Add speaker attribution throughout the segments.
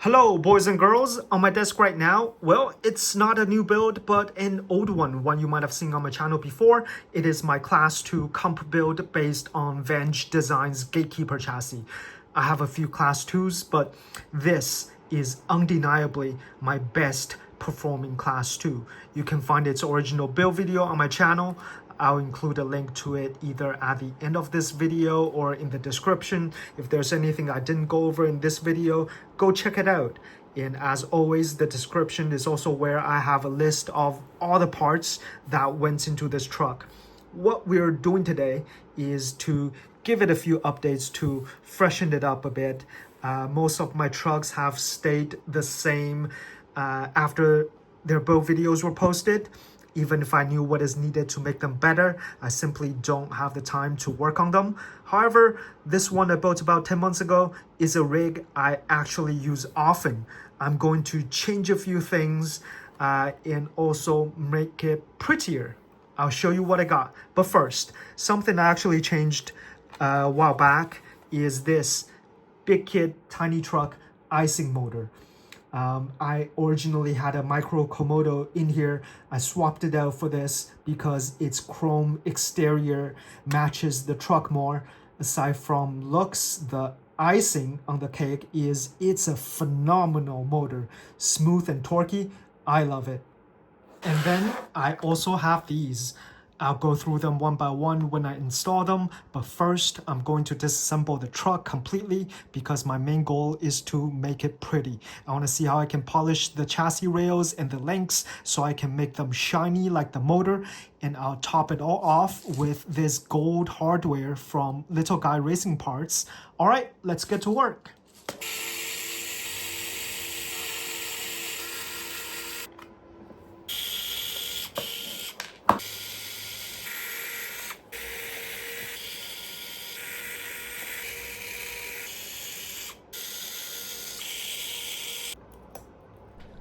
Speaker 1: Hello boys and girls, on my desk right now, well, it's not a new build but an old one you might have seen on my channel before. It is my class 2 comp build based on V.ENG Design's Gatekeeper chassis. I have a few class 2s, but this is undeniably my best performing class 2. You can find its original build video on my channel. I'll include a link to it either at the end of this video or in the description. If there's anything I didn't go over in this video, go check it out. And as always, the description is also where I have a list of all the parts that went into this truck. What we're doing today is to give it a few updates to freshen it up a bit. Most of my trucks have stayed the same after their build videos were posted. Even if I knew what is needed to make them better, I simply don't have the time to work on them. However, this one I built about 10 months ago is a rig I actually use often. I'm going to change a few things and also make it prettier. I'll show you what I got. But first, something I actually changed a while back is this B.K.T.T tiny truck icing motor. I originally had a micro Komodo in here. I swapped it out for this because its chrome exterior matches the truck more. Aside from looks, the icing on the cake is it's a phenomenal motor. Smooth and torquey. I love it. And then I also have these. I'll go through them one by one when I install them, but first I'm going to disassemble the truck completely because my main goal is to make it pretty. I want to see how I can polish the chassis rails and the links so I can make them shiny like the motor, and I'll top it all off with this gold hardware from Little Guy Racing Parts. All right, let's get to work.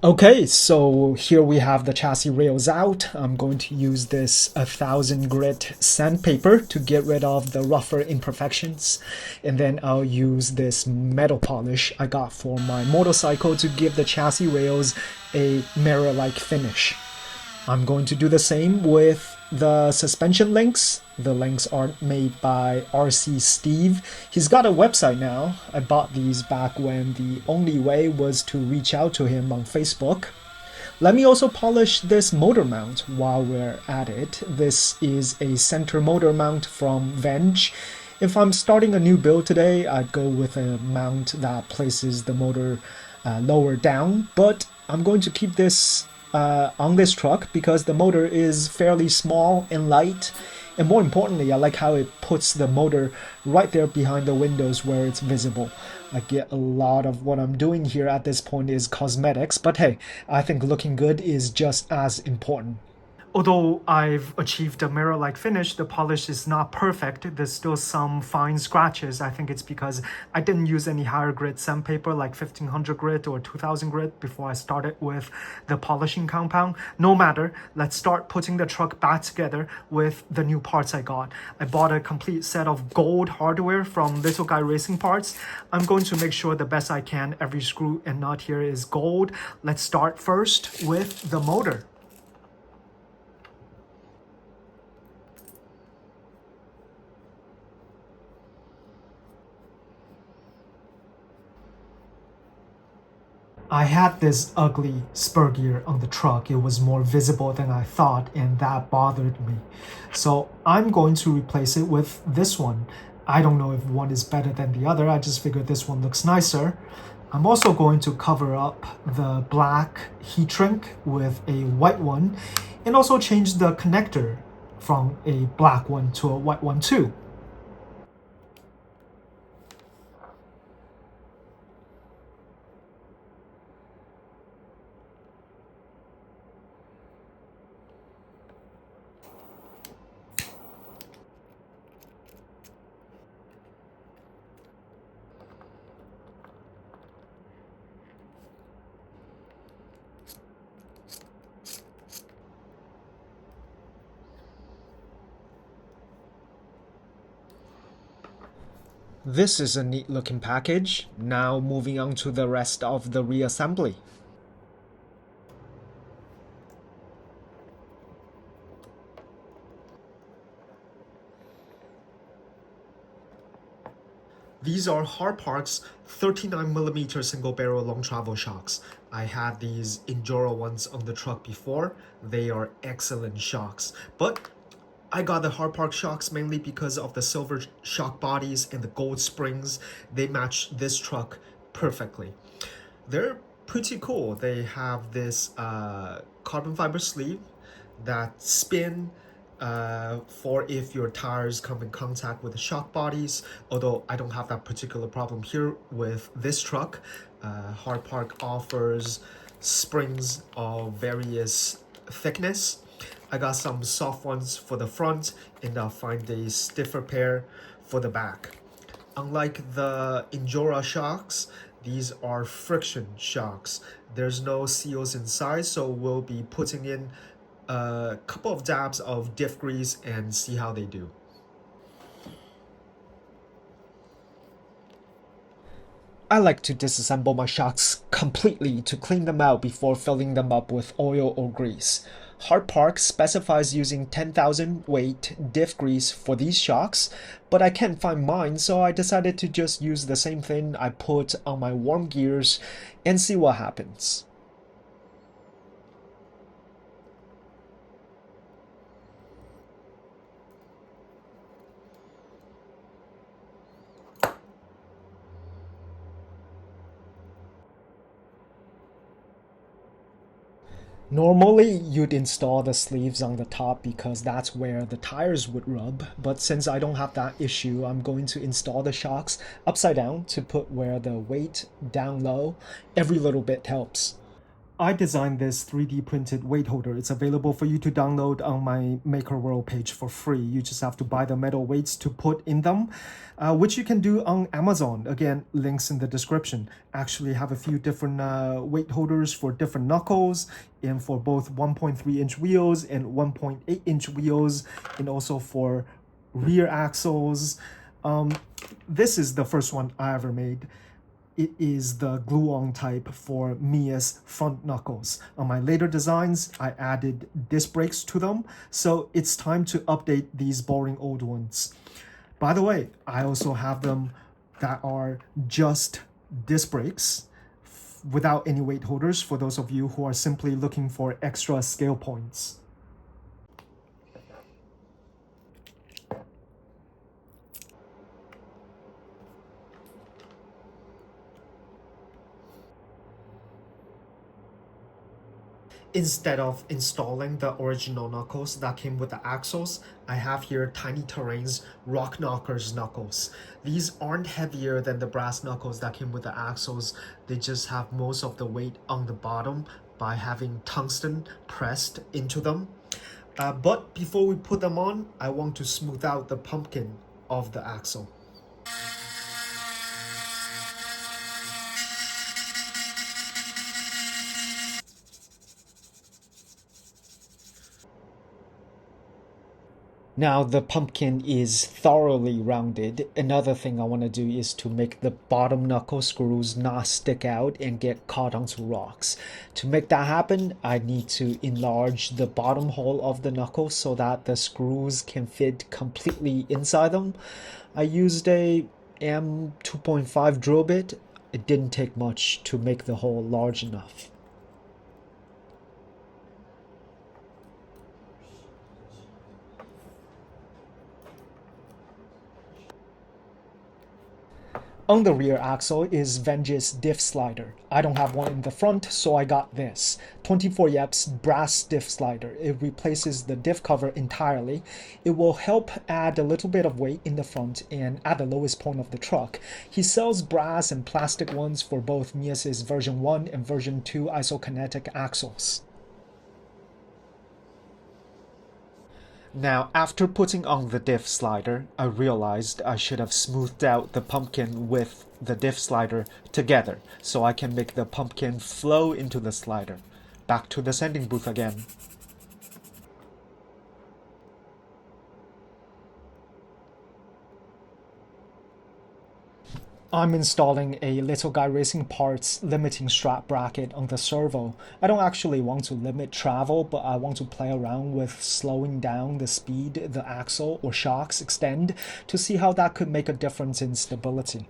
Speaker 1: Okay, so here we have the chassis rails out. I'm going to use this 1000 grit sandpaper to get rid of the rougher imperfections. And then I'll use this metal polish I got for my motorcycle to give the chassis rails a mirror-like finish. I'm going to do the same with the suspension links. The links are made by RCSteve. He's got a website now. I bought these back when the only way was to reach out to him on Facebook. Let me also polish this motor mount while we're at it. This is a center motor mount from V.ENG. If I'm starting a new build today, I'd go with a mount that places the motor lower down, but I'm going to keep this on this truck because the motor is fairly small and light, and more importantly, I like how it puts the motor right there behind the windows where it's visible. I get a lot of what I'm doing here at this point is cosmetics, but hey, I think looking good is just as important. Although I've achieved a mirror-like finish, the polish is not perfect. There's still some fine scratches. I think it's because I didn't use any higher grit sandpaper like 1500 grit or 2000 grit before I started with the polishing compound. No matter, let's start putting the truck back together with the new parts I got. I bought a complete set of gold hardware from Little Guy Racing Parts. I'm going to make sure the best I can every screw and nut here is gold. Let's start first with the motor. I had this ugly spur gear on the truck. It was more visible than I thought, and that bothered me. So I'm going to replace it with this one. I don't know if one is better than the other. I just figured this one looks nicer. I'm also going to cover up the black heat shrink with a white one, and also change the connector from a black one to a white one too. This is a neat looking package. Now moving on to the rest of the reassembly. These are Hardpark's 39mm single barrel long travel shocks. I had these Injora ones on the truck before. They are excellent shocks. But I got the Hardpark shocks mainly because of the silver shock bodies and the gold springs. They match this truck perfectly. They're pretty cool. They have this carbon fiber sleeve that spin for if your tires come in contact with the shock bodies, although I don't have that particular problem here with this truck. Hardpark offers springs of various thickness. I got some soft ones for the front and I'll find a stiffer pair for the back. Unlike the Injora shocks, these are friction shocks. There's no seals inside, so we'll be putting in a couple of dabs of diff grease and see how they do. I like to disassemble my shocks completely to clean them out before filling them up with oil or grease. Hardpark specifies using 10,000 weight diff grease for these shocks, but I can't find mine, so I decided to just use the same thing I put on my warm gears and see what happens. Normally, you'd install the sleeves on the top because that's where the tires would rub, but since I don't have that issue, I'm going to install the shocks upside down to put where the weight down low. Every little bit helps. I designed this 3D printed weight holder. It's available for you to download on my Maker World page for free. You just have to buy the metal weights to put in them, which you can do on Amazon. Again, links in the description. Actually have a few different weight holders for different knuckles and for both 1.3-inch wheels and 1.8-inch wheels, and also for rear axles. This is the first one I ever made. It is the glue-on type for MEUS front knuckles. On my later designs, I added disc brakes to them, so it's time to update these boring old ones. By the way, I also have them that are just disc brakes without any weight holders for those of you who are simply looking for extra scale points. Instead of installing the original knuckles that came with the axles, I have here Tiny Terrain's Rock Knockers knuckles. These aren't heavier than the brass knuckles that came with the axles. They just have most of the weight on the bottom by having tungsten pressed into them. But before we put them on, I want to smooth out the pumpkin of the axle. Now the pumpkin is thoroughly rounded. Another thing I want to do is to make the bottom knuckle screws not stick out and get caught onto rocks. To make that happen, I need to enlarge the bottom hole of the knuckle so that the screws can fit completely inside them. I used a M2.5 drill bit. It didn't take much to make the hole large enough. On the rear axle is V.ENG's diff slider. I don't have one in the front, so I got this. 24 Yep's brass diff slider. It replaces the diff cover entirely. It will help add a little bit of weight in the front and at the lowest point of the truck. He sells brass and plastic ones for both MEUS's version 1 and version 2 isokinetic axles. Now, after putting on the diff slider, I realized I should have smoothed out the pumpkin with the diff slider together, so I can make the pumpkin flow into the slider. Back to the sanding booth again. I'm installing a Little Guy Racing Parts limiting strap bracket on the servo. I don't actually want to limit travel, but I want to play around with slowing down the speed the axle or shocks extend to see how that could make a difference in stability.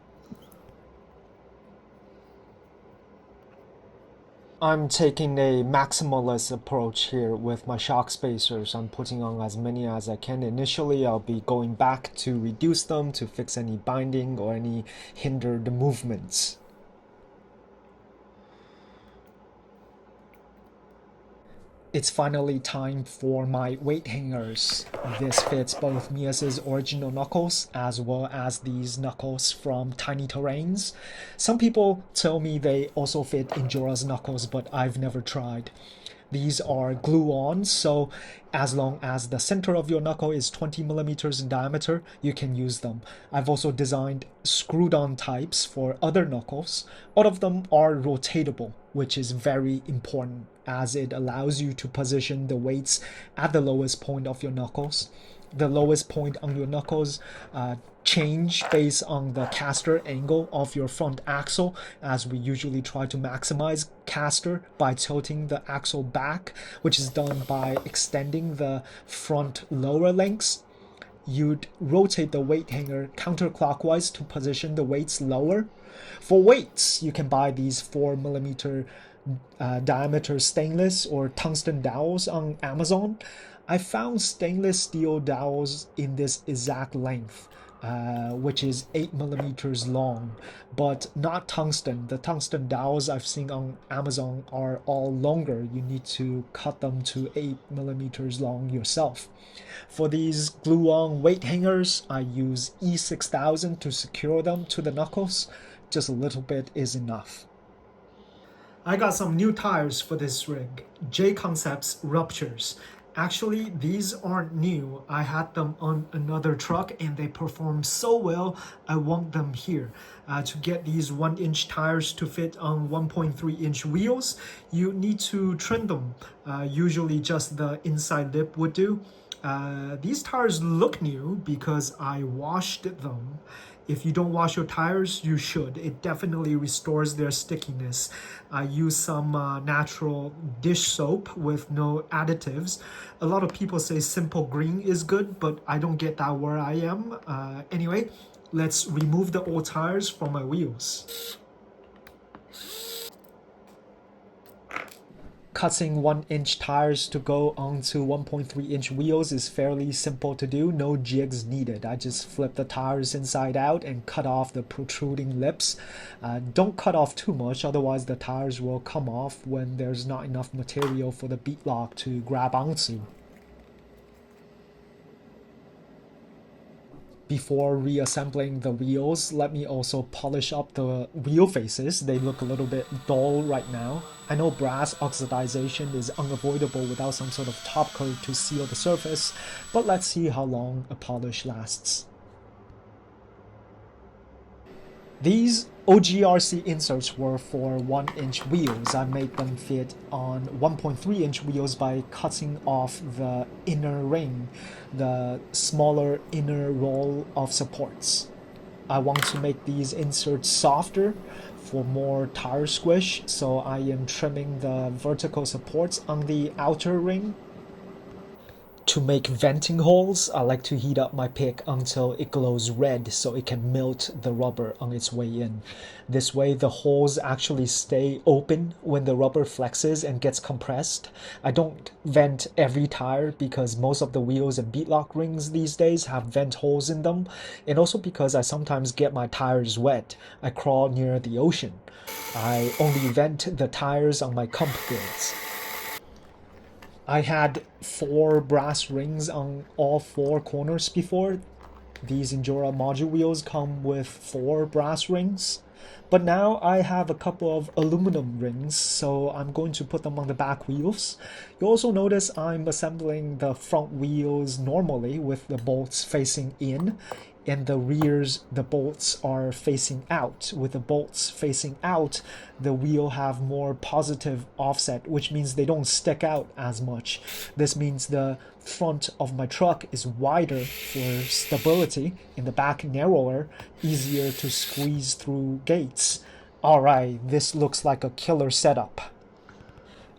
Speaker 1: I'm taking a maximalist approach here with my shock spacers. I'm putting on as many as I can. Initially, I'll be going back to reduce them to fix any binding or any hindered movements. It's finally time for my weight hangers. This fits both MEUS's original knuckles as well as these knuckles from Tiny Terrains. Some people tell me they also fit Injora's knuckles, but I've never tried. These are glue-on, so as long as the center of your knuckle is 20 millimeters in diameter, you can use them. I've also designed screwed-on types for other knuckles. All of them are rotatable, which is very important as it allows you to position the weights at the lowest point of your knuckles. The lowest point on your knuckles change based on the caster angle of your front axle, as we usually try to maximize caster by tilting the axle back, which is done by extending the front lower lengths. You'd rotate the weight hanger counterclockwise to position the weights lower. For weights, you can buy these 4 millimeter diameter stainless or tungsten dowels on Amazon. I found stainless steel dowels in this exact length, which is 8 millimeters long, but not tungsten. The tungsten dowels I've seen on Amazon are all longer. You need to cut them to 8 millimeters long yourself. For these glue-on weight hangers, I use E6000 to secure them to the knuckles. Just a little bit is enough. I got some new tires for this rig, JConcepts Ruptures. Actually, these aren't new. I had them on another truck and they perform so well, I want them here. To get these 1-inch tires to fit on 1.3-inch wheels, you need to trim them. Usually just the inside lip would do. These tires look new because I washed them. If you don't wash your tires, you should. It definitely restores their stickiness. I use some natural dish soap with no additives. A lot of people say simple green is good, but I don't get that where I am. Anyway, let's remove the old tires from my wheels. Cutting 1-inch tires to go onto 1.3-inch wheels is fairly simple to do, no jigs needed. I just flip the tires inside out and cut off the protruding lips. Don't cut off too much, otherwise the tires will come off when there's not enough material for the bead lock to grab onto. Before reassembling the wheels, let me also polish up the wheel faces. They look a little bit dull right now. I know brass oxidization is unavoidable without some sort of top coat to seal the surface, but let's see how long a polish lasts. These OGRC inserts were for 1-inch wheels. I made them fit on 1.3-inch wheels by cutting off the inner ring, the smaller inner roll of supports. I want to make these inserts softer for more tire squish, so I am trimming the vertical supports on the outer ring. To make venting holes, I like to heat up my pick until it glows red so it can melt the rubber on its way in. This way the holes actually stay open when the rubber flexes and gets compressed. I don't vent every tire because most of the wheels and bead lock rings these days have vent holes in them, and also because I sometimes get my tires wet. I crawl near the ocean. I only vent the tires on my comp builds. I had 4 brass rings on all 4 corners before. These Injora ModuWheels come with 4 brass rings. But now I have a couple of aluminum rings, so I'm going to put them on the back wheels. You also notice I'm assembling the front wheels normally with the bolts facing in, and the rears, the bolts are facing out. With the bolts facing out, the wheel have more positive offset, which means they don't stick out as much. This means the front of my truck is wider for stability, and the back narrower, easier to squeeze through gates. Alright, this looks like a killer setup.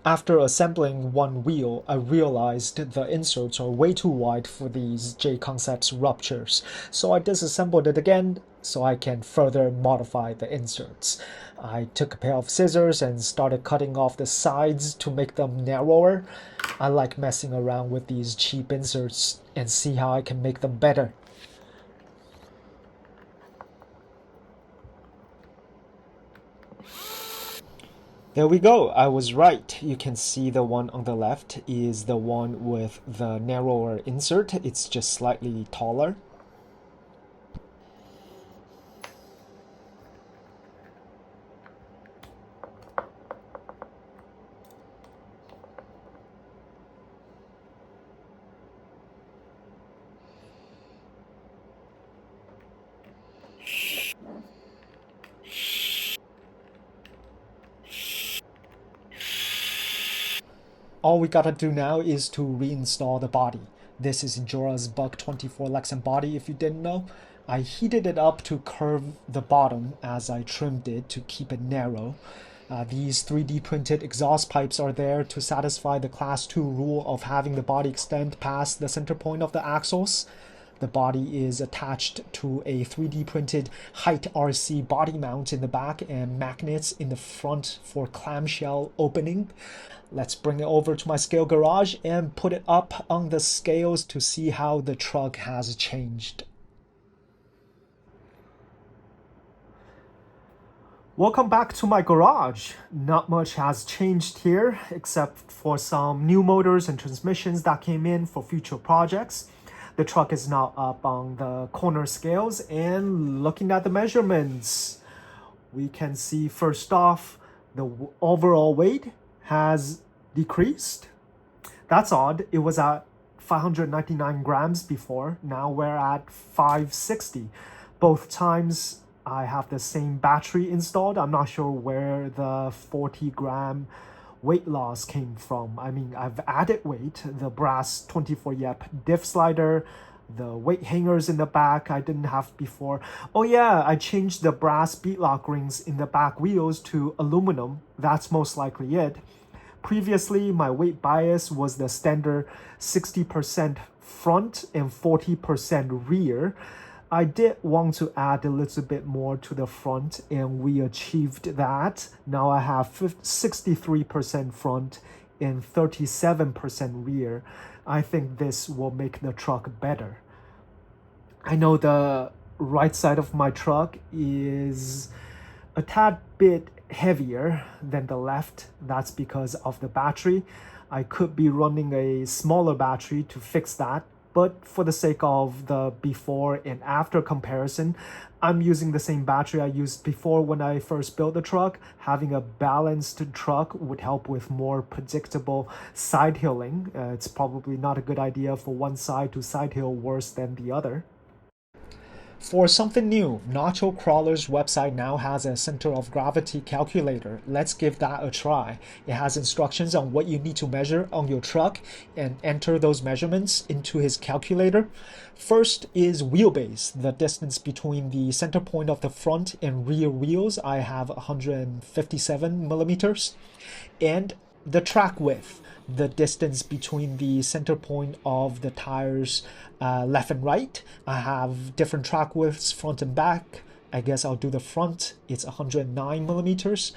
Speaker 1: After assembling one wheel, I realized the inserts are way too wide for these JConcepts Ruptures, so I disassembled it again so I can further modify the inserts. I took a pair of scissors and started cutting off the sides to make them narrower. I like messing around with these cheap inserts and see how I can make them better. There we go, I was right. You can see the one on the left is the one with the narrower insert. It's just slightly taller. All we gotta do now is to reinstall the body. This is Injora's Bug24 Lexan body, if you didn't know. I heated it up to curve the bottom as I trimmed it to keep it narrow. These 3D printed exhaust pipes are there to satisfy the Class 2 rule of having the body extend past the center point of the axles. The body is attached to a 3D printed height RC body mount in the back and magnets in the front for clamshell opening. Let's bring it over to my scale garage and put it up on the scales to see how the truck has changed. Welcome back to my garage. Not much has changed here except for some new motors and transmissions that came in for future projects. The truck is now up on the corner scales and looking at the measurements, we can see first off the overall weight has decreased. That's odd. It was at 599 grams before. Now we're at 560. Both times I have the same battery installed. I'm not sure where the 40-gram weight loss came from. I mean, I've added weight, the brass 24-yep diff slider, the weight hangers in the back I didn't have before. Oh yeah, I changed the brass bead lock rings in the back wheels to aluminum. That's most likely it. Previously, my weight bias was the standard 60% front and 40% rear. I did want to add a little bit more to the front and we achieved that. Now I have 63% front and 37% rear. I think this will make the truck better. I know the right side of my truck is a tad bit heavier than the left. That's because of the battery. I could be running a smaller battery to fix that. But for the sake of the before and after comparison, I'm using the same battery I used before when I first built the truck. Having a balanced truck would help with more predictable side hilling. It's probably not a good idea for one side to side hill worse than the other. For something new, Nacho Crawler's website now has a center of gravity calculator. Let's give that a try. It has instructions on what you need to measure on your truck and enter those measurements into his calculator. First is wheelbase, the distance between the center point of the front and rear wheels. I have 157 millimeters. And the track width, the distance between the center point of the tires left and right. I have different track widths front and back. I guess I'll do the front. It's 109 millimeters.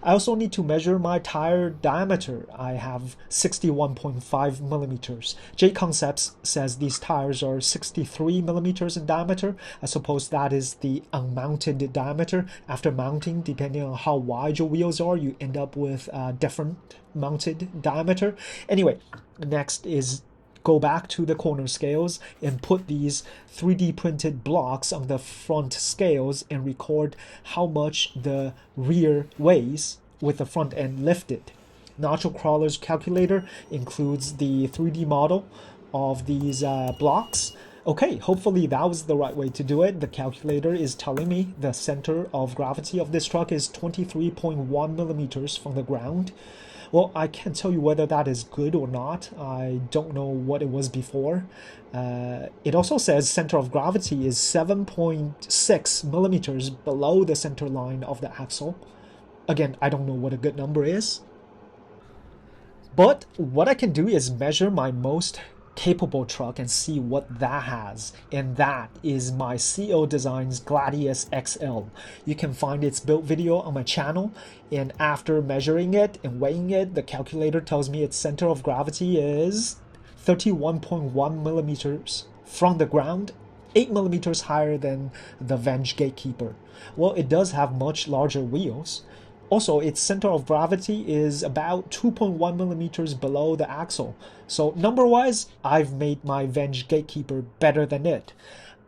Speaker 1: I also need to measure my tire diameter. I have 61.5 millimeters. JConcepts says these tires are 63 millimeters in diameter. I suppose that is the unmounted diameter. After mounting, depending on how wide your wheels are, you end up with different mounted diameter. Anyway, next is go back to the corner scales and put these 3D printed blocks on the front scales and record how much the rear weighs with the front end lifted. Nodule Crawler's calculator includes the 3D model of these blocks. Okay, hopefully that was the right way to do it. The calculator is telling me the center of gravity of this truck is 23.1 millimeters from the ground. Well, I can't tell you whether that is good or not. I don't know what it was before. It also says center of gravity is 7.6 millimeters below the center line of the axle. Again, I don't know what a good number is. But what I can do is measure my most capable truck and see what that has, and that is my CO Designs Gladiator XL. You can find its build video on my channel, and after measuring it and weighing it, the calculator tells me its center of gravity is 31.1 millimeters from the ground, 8 millimeters higher than the V.ENG Gatekeeper. Well, it does have much larger wheels. Also, its center of gravity is about 2.1 millimeters below the axle. So number-wise, I've made my V.ENG Gatekeeper better than it.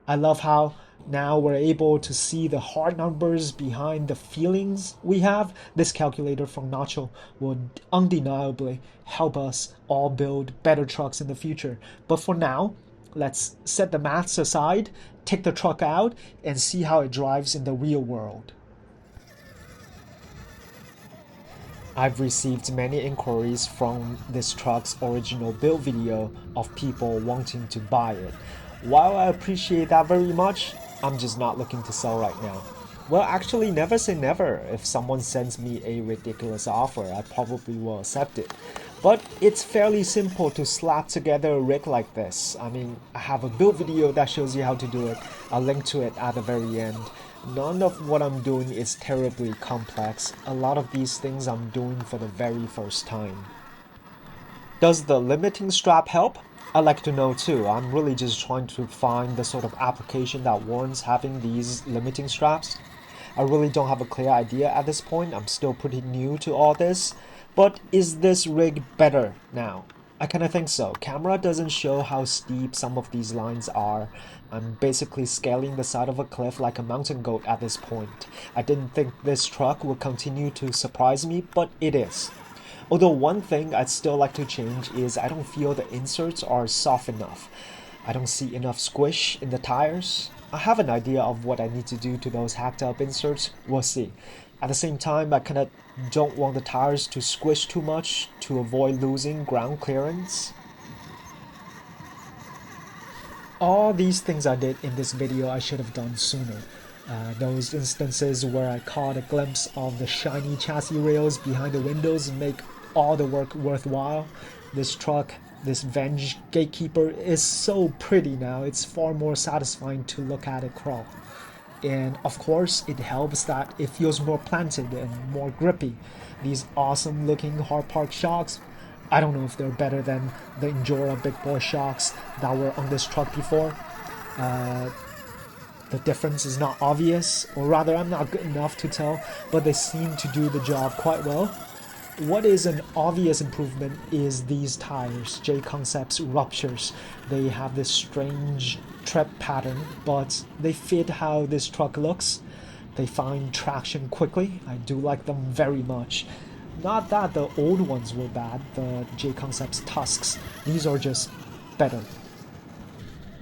Speaker 1: I love how now we're able to see the hard numbers behind the feelings we have. This calculator from Nodule would undeniably help us all build better trucks in the future. But for now, let's set the maths aside, take the truck out, and see how it drives in the real world. I've received many inquiries from this truck's original build video of people wanting to buy it. While I appreciate that very much, I'm just not looking to sell right now. Well, actually, never say never. If someone sends me a ridiculous offer, I probably will accept it. But it's fairly simple to slap together a rig like this. I mean, I have a build video that shows you how to do it. I'll link to it at the very end. None of what I'm doing is terribly complex. A lot of these things I'm doing for the very first time. Does the limiting strap help? I'd like to know too. I'm really just trying to find the sort of application that warrants having these limiting straps. I really don't have a clear idea at this point. I'm still pretty new to all this. But is this rig better now? I kinda think so. Camera doesn't show how steep some of these lines are. I'm basically scaling the side of a cliff like a mountain goat at this point. I didn't think this truck would continue to surprise me, but it is. Although one thing I'd still like to change is I don't feel the inserts are soft enough. I don't see enough squish in the tires. I have an idea of what I need to do to those hacked up inserts. We'll see. At the same time, I kinda don't want the tires to squish too much to avoid losing ground clearance. All these things I did in this video I should have done sooner. Those instances where I caught a glimpse of the shiny chassis rails behind the windows make all the work worthwhile. This truck, this V.ENG Gatekeeper, is so pretty now. It's far more satisfying to look at it crawl. And of course, it helps that it feels more planted and more grippy. These awesome looking hard park shocks, I don't know if they're better than the Injora big boy shocks that were on this truck before. The difference is not obvious, or rather I'm not good enough to tell, but they seem to do the job quite well. What is an obvious improvement is these tires, JConcepts Ruptures. They have this strange tread pattern, but they fit how this truck looks. They find traction quickly. I do like them very much. Not that the old ones were bad, the JConcepts Tusks. These are just better.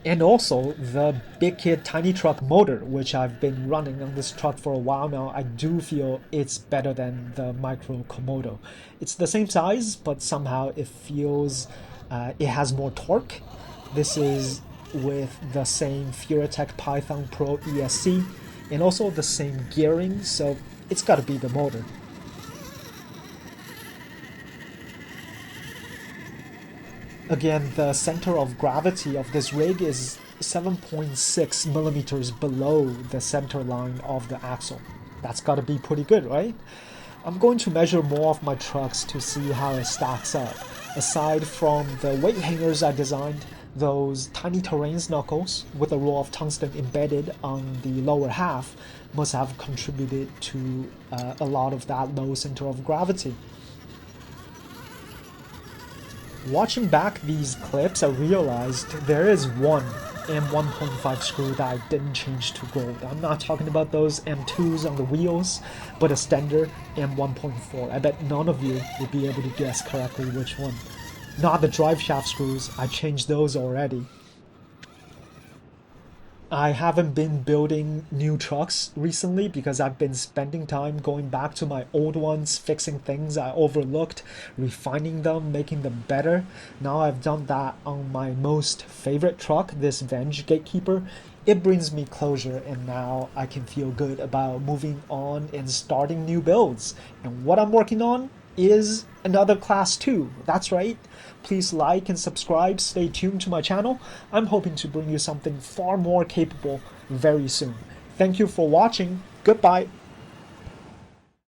Speaker 1: And also, the B.K.T.T tiny truck motor, which I've been running on this truck for a while now, I do feel it's better than the Micro Komodo. It's the same size, but somehow it feels it has more torque. This is with the same Furitek Python Pro ESC, and also the same gearing, so it's gotta be the motor. Again, the center of gravity of this rig is 7.6 millimeters below the center line of the axle. That's gotta be pretty good, right? I'm going to measure more of my trucks to see how it stacks up. Aside from the weight hangers I designed, those tiny terrains knuckles with a row of tungsten embedded on the lower half must have contributed to a lot of that low center of gravity. Watching back these clips, I realized there is one M1.5 screw that I didn't change to gold. I'm not talking about those M2s on the wheels, but a standard M1.4. I bet none of you would be able to guess correctly which one. Not the drive shaft screws, I changed those already. I haven't been building new trucks recently because I've been spending time going back to my old ones, fixing things I overlooked, refining them, making them better. Now I've done that on my most favorite truck, this V.ENG Gatekeeper. It brings me closure, and now I can feel good about moving on and starting new builds. And what I'm working on is another class 2. That's right. Please like and subscribe, stay tuned to my channel. I'm hoping to bring you something far more capable very soon. Thank you for watching. Goodbye.